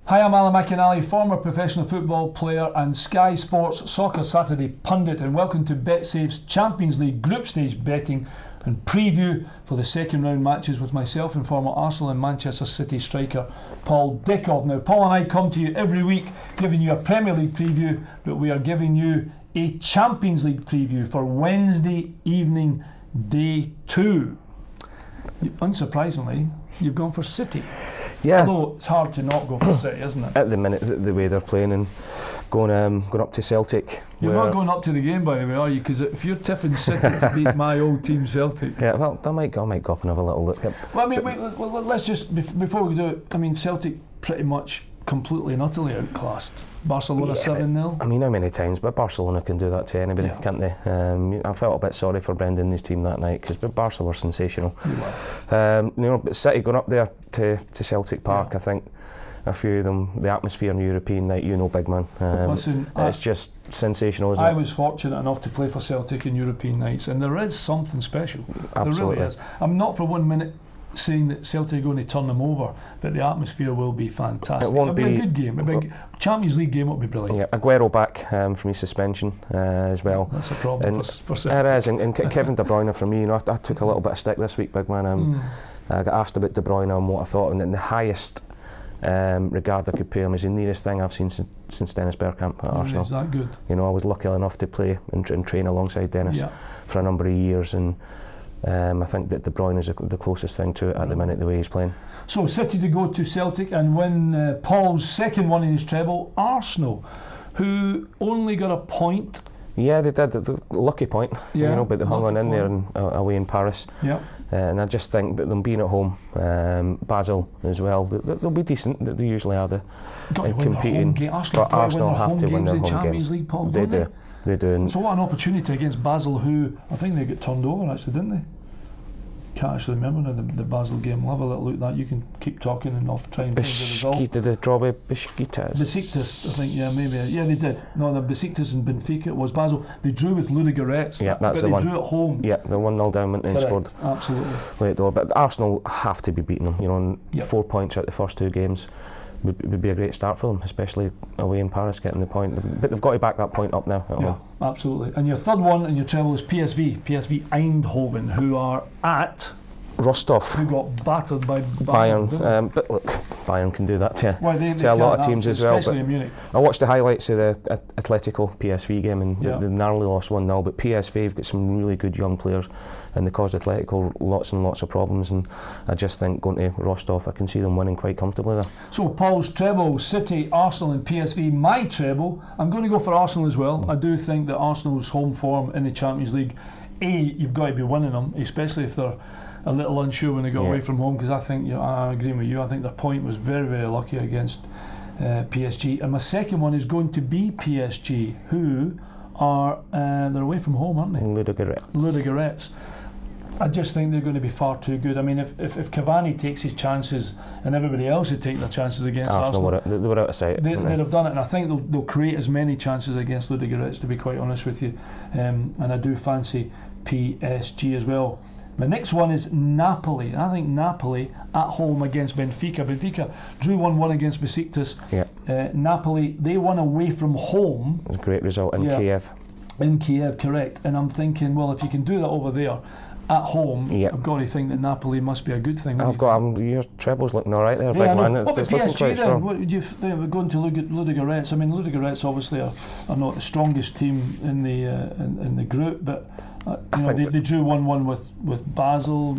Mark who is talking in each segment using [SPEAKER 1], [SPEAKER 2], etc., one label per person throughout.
[SPEAKER 1] Hi, I'm Alan McInally, former professional football player and Sky Sports Soccer Saturday pundit, and welcome to BetSafe's Champions League group stage betting and preview for the second round matches with myself and former Arsenal and Manchester City striker Paul Dickov. Now, Paul and I come to you every week giving you a Premier League preview, but we are giving you a Champions League preview for Wednesday evening, day 2. Unsurprisingly, you've gone for City.
[SPEAKER 2] Yeah.
[SPEAKER 1] Although it's hard to not go for City, isn't it?
[SPEAKER 2] At the minute, the way they're playing and going up to Celtic.
[SPEAKER 1] You're not going up to the game, by the way, are you? Because if you're tipping City to beat my old team Celtic.
[SPEAKER 2] Yeah, well, I might go up and have a little look.
[SPEAKER 1] Well, I mean, let's just, before we do it, I mean, Celtic pretty much completely and utterly outclassed. Barcelona 7-0.
[SPEAKER 2] I mean, how many times? But Barcelona can do that to anybody, can't they? I felt a bit sorry for Brendan and his team that night because Barca were sensational. But City going up there to Celtic Park, I think a few of them, the atmosphere on a European night, big man.
[SPEAKER 1] Listen,
[SPEAKER 2] it's just sensational, isn't it?
[SPEAKER 1] I was fortunate enough to play for Celtic in European nights, and there is something special.
[SPEAKER 2] Absolutely.
[SPEAKER 1] There really is. I'm not for 1 minute saying that Celtic are going to turn them over, but the atmosphere will be fantastic. It'll be a good game. A big Champions League game will be brilliant.
[SPEAKER 2] Yeah, Aguero back from his suspension as well.
[SPEAKER 1] That's a problem for Celtic.
[SPEAKER 2] It is, and Kevin De Bruyne for me, I took a little bit of stick this week, big man. I got asked about De Bruyne and what I thought, and the highest regard I could pay him is the nearest thing I've seen since Dennis Bergkamp at Arsenal.
[SPEAKER 1] Is that good?
[SPEAKER 2] I was lucky enough to play and train alongside Dennis for a number of years, and I think that De Bruyne is the closest thing to it at the minute, the way he's playing. So
[SPEAKER 1] City to go to Celtic and win Paul's second one in his treble. Arsenal, who only got a point.
[SPEAKER 2] Yeah, they did, the lucky point, but they hung on in there and away in Paris.
[SPEAKER 1] Yeah.
[SPEAKER 2] And I just think that them being at home, Basel as well, they'll be decent. They usually are competing. But Arsenal have to win their home games.
[SPEAKER 1] League, Paul,
[SPEAKER 2] they do. They do.
[SPEAKER 1] So what an opportunity against Basel, who I think they got turned over actually, didn't they? Can't actually remember now the Basel game. We'll have a little look at that. You can keep talking and I'll try and find the result.
[SPEAKER 2] Did they draw with Besiktas?
[SPEAKER 1] Besiktas, I think, maybe. Yeah, they did. No, the Besiktas and Benfica, it was Basel. They drew with Ludogorets.
[SPEAKER 2] Yeah, that's the one.
[SPEAKER 1] They drew at home.
[SPEAKER 2] Yeah, the 1-0 down and scored.
[SPEAKER 1] Absolutely.
[SPEAKER 2] Late door. But Arsenal have to be beating them. 4 points out the first 2 games would be a great start for them, especially away in Paris getting the point. But they've got to back that point up now at home.
[SPEAKER 1] Absolutely. And your third one in your treble is PSV Eindhoven, who are at
[SPEAKER 2] Rostov,
[SPEAKER 1] who got battered by
[SPEAKER 2] Bayern. But look, Bayern can do that to a lot of teams as well.
[SPEAKER 1] Especially in Munich.
[SPEAKER 2] I watched the highlights of the Atletico PSV game and they narrowly lost 1-0. But PSV have got some really good young players and they caused Atletico lots and lots of problems. And I just think going to Rostov, I can see them winning quite comfortably there.
[SPEAKER 1] So Paul's treble, City, Arsenal and PSV. My treble, I'm going to go for Arsenal as well. I do think that Arsenal's home form in the Champions League, you've got to be winning them, especially if they're a little unsure when they got away from home, because I think, I agree with you, I think their point was very, very lucky against PSG. And my second one is going to be PSG, who are, they're away from home, aren't they? Ludogorets. I just think they're going to be far too good. I mean, if Cavani takes his chances and everybody else would take their chances against Arsenal,
[SPEAKER 2] they were out of sight.
[SPEAKER 1] They'd have done it, and I think they'll create as many chances against Ludogorets, to be quite honest with you. And I do fancy PSG as well. My next one is Napoli. I think Napoli at home against Benfica. Benfica drew 1-1 against Besiktas. Napoli, they won away from home.
[SPEAKER 2] It was a great result in Kiev.
[SPEAKER 1] In Kiev, correct. And I'm thinking, well, if you can do that over there at home, I've got to think that Napoli must be a good thing.
[SPEAKER 2] Your treble's looking all right there, big man.
[SPEAKER 1] What about PSG then? What do you think we're going to Ludogorets? I mean, Ludogorets obviously are not the strongest team in the group, but they drew 1-1 with Basel.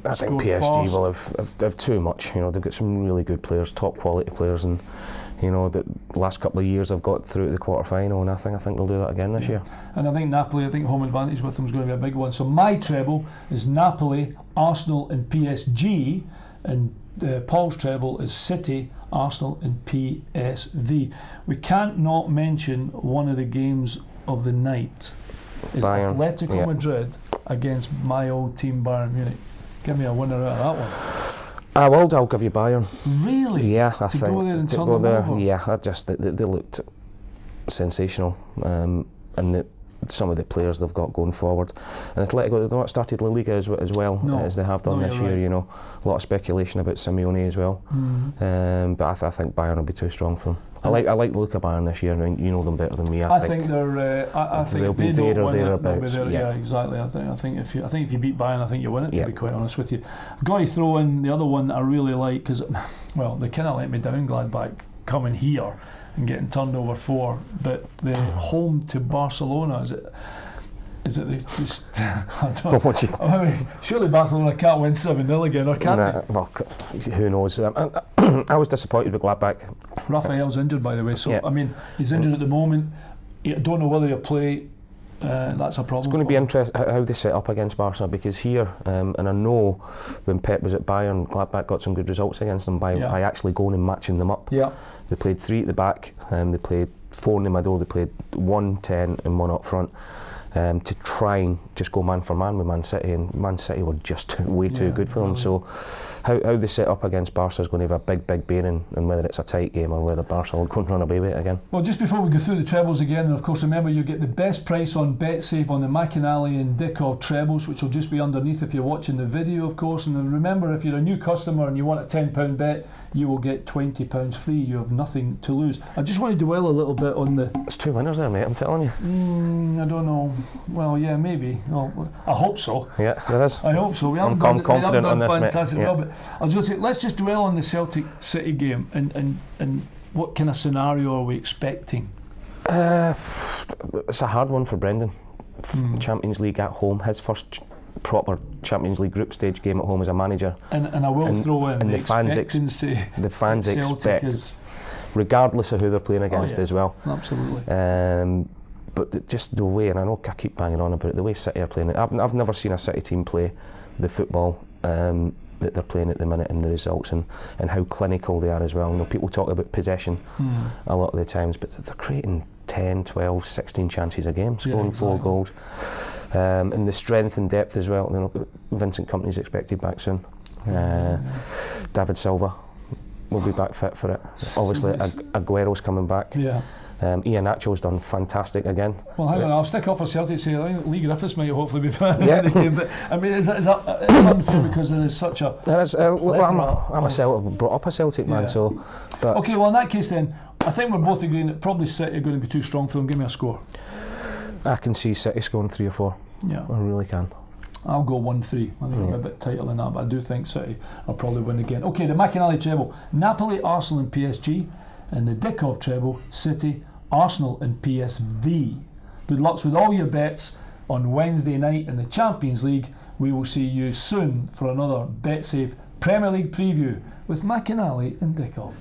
[SPEAKER 2] I think PSG will have too much. They've got some really good players, top quality players, and the last couple of years they've got through to the quarter final, and I think they'll do that again this year.
[SPEAKER 1] And I think Napoli, home advantage with them is going to be a big one. So my treble is Napoli, Arsenal and PSG, and Paul's treble is City, Arsenal and PSV. We can't not mention one of the games of the night. Is Bayern, Atletico Madrid against my old team Bayern Munich. Give me a winner out of that one.
[SPEAKER 2] I'll give you Bayern.
[SPEAKER 1] Really?
[SPEAKER 2] Yeah, I
[SPEAKER 1] think.
[SPEAKER 2] To
[SPEAKER 1] go there and turn them over?
[SPEAKER 2] Yeah, they looked sensational. And some of the players they've got going forward. And Atletico, they've not started La Liga as well as they have done this year.
[SPEAKER 1] Right.
[SPEAKER 2] You know, a lot of speculation about Simeone as well. But I think Bayern will be too strong for them. I like the look of Bayern this year. I mean, you know them better than me.
[SPEAKER 1] I think they're. I think
[SPEAKER 2] they'll be
[SPEAKER 1] if they
[SPEAKER 2] there or
[SPEAKER 1] don't win it,
[SPEAKER 2] thereabouts.
[SPEAKER 1] they'll be there. Yeah, exactly. I think if you beat Bayern, I think you win it. To be quite honest with you, I've got to throw in the other one that I really like because, well, they kind of let me down, Gladbach, coming here and getting turned over 4. But the home to Barcelona, is it I don't, I mean, surely Barcelona can't win 7-0 again, or can they?
[SPEAKER 2] Well, who knows? I was disappointed with Gladbach.
[SPEAKER 1] Raphael's injured, by the way, so I mean, he's injured at the moment. I don't know whether he'll play. That's a problem.
[SPEAKER 2] It's going to be interesting how they set up against Barcelona, because here, and I know when Pep was at Bayern, Gladbach got some good results against them by actually going and matching them up. Yeah. They played 3 at the back, they played 4 in the middle, they played 1 10 and 1 up front. To try and just go man for man with Man City, and Man City were just way too good for them. So how they set up against Barca is going to have a big bearing on whether it's a tight game or whether Barca will go and run away with it again. Well,
[SPEAKER 1] just before we go through the trebles again, and of course remember you get the best price on BetSafe on the McInally and Dickov trebles, which will just be underneath if you're watching the video, of course. And then remember, if you're a new customer and you want a £10 bet, you will get £20 free. You have nothing to lose. I just want to dwell a little bit on the...
[SPEAKER 2] There's 2 winners there, mate, I'm telling you.
[SPEAKER 1] I don't know. Well, yeah, maybe. Well, I hope so.
[SPEAKER 2] Yeah, there is.
[SPEAKER 1] I hope so.
[SPEAKER 2] I'm confident on this,
[SPEAKER 1] fantastic
[SPEAKER 2] mate.
[SPEAKER 1] job. But I was going to say, let's just dwell on the Celtic City game and what kind of scenario are we expecting?
[SPEAKER 2] It's a hard one for Brendan. Champions League at home, his first proper Champions League group stage game at home as a manager.
[SPEAKER 1] And I will throw in
[SPEAKER 2] the fans expect, regardless of who they're playing against as well.
[SPEAKER 1] Absolutely.
[SPEAKER 2] But just the way, and I know I keep banging on about it, the way City are playing it. I've never seen a City team play the football that they're playing at the minute, and the results and how clinical they are as well. You know, people talk about possession a lot of the times, but they're creating 10, 12, 16 chances a game, scoring 4 goals. And the strength and depth as well. You know, Vincent Kompany's expected back soon. David Silva will be back fit for it. Obviously, Aguero's coming back. Yeah. Ian Nacho's done fantastic again.
[SPEAKER 1] Well, hang on, I'll stick up for Celtic. Say, I think Lee Griffiths might hopefully be fit. But I mean, is that it's unfair because there is such a.
[SPEAKER 2] There is. I'm a Celtic, brought up a Celtic man, so. But
[SPEAKER 1] okay, well in that case then, I think we're both agreeing that probably City are going to be too strong for them. Give me a score.
[SPEAKER 2] I can see City scoring 3 or 4. Yeah, I really can.
[SPEAKER 1] I'll go 1-3. I think it'll be a bit tighter than that, but I do think City will probably win again. Okay, the McInally treble: Napoli, Arsenal, and PSG, and the Dickov treble: City, Arsenal, and PSV. Good luck with all your bets on Wednesday night in the Champions League. We will see you soon for another BetSafe Premier League preview with McInally and Dickov.